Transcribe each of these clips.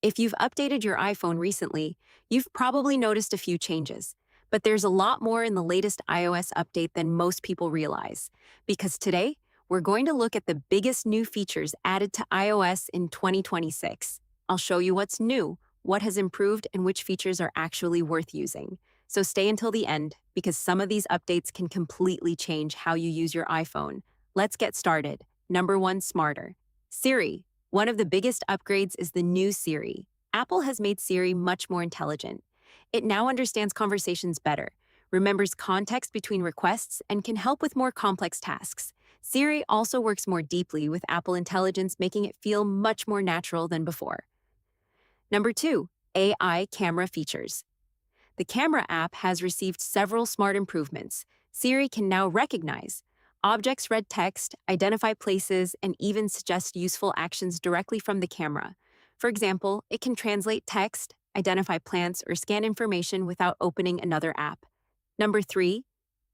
If you've updated your iPhone recently, you've probably noticed a few changes. But there's a lot more in the latest iOS update than most people realize. Because today, we're going to look at the biggest new features added to iOS in 2026. I'll show you what's new, what has improved, and which features are actually worth using. So stay until the end, because some of these updates can completely change how you use your iPhone. Let's get started. Number 1, smarter. Siri. One of the biggest upgrades is the new Siri. Apple has made Siri much more intelligent. It now understands conversations better, remembers context between requests, and can help with more complex tasks. Siri also works more deeply with Apple Intelligence, making it feel much more natural than before. Number 2, AI camera features. The camera app has received several smart improvements. Siri can now recognize objects, read text, identify places, and even suggest useful actions directly from the camera. For example, it can translate text, identify plants, or scan information without opening another app. Number 3,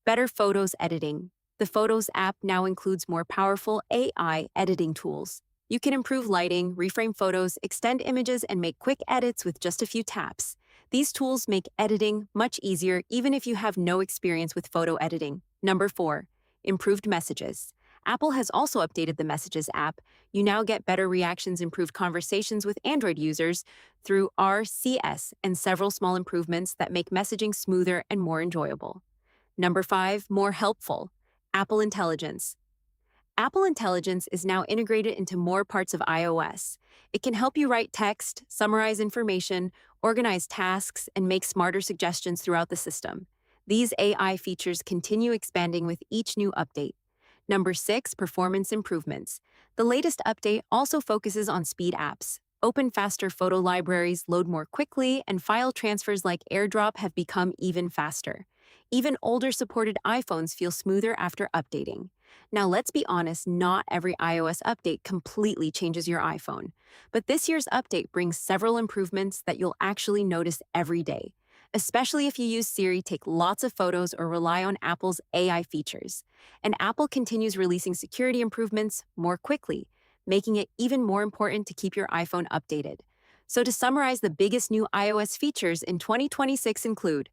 better photos editing. The Photos app now includes more powerful AI editing tools. You can improve lighting, reframe photos, extend images, and make quick edits with just a few taps. These tools make editing much easier even if you have no experience with photo editing. Number 4, improved messages. Apple has also updated the Messages app. You now get better reactions, improved conversations with Android users through RCS, and several small improvements that make messaging smoother and more enjoyable. Number 5, more helpful. Apple Intelligence. Apple Intelligence is now integrated into more parts of iOS. It can help you write text, summarize information, organize tasks, and make smarter suggestions throughout the system. These AI features continue expanding with each new update. Number 6, performance improvements. The latest update also focuses on speed apps. Open faster photo libraries, load more quickly, and file transfers like AirDrop have become even faster. Even older supported iPhones feel smoother after updating. Now, let's be honest, not every iOS update completely changes your iPhone. But this year's update brings several improvements that you'll actually notice every day, especially if you use Siri, take lots of photos, or rely on Apple's AI features. And Apple continues releasing security improvements more quickly, making it even more important to keep your iPhone updated. So to summarize, the biggest new iOS features in 2026 include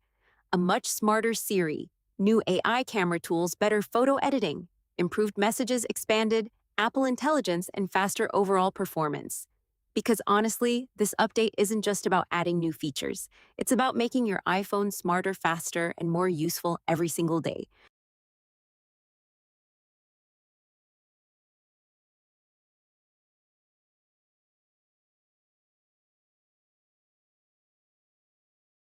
a much smarter Siri, new AI camera tools, better photo editing, improved messages, expanded Apple Intelligence, and faster overall performance. Because honestly, this update isn't just about adding new features. It's about making your iPhone smarter, faster, and more useful every single day.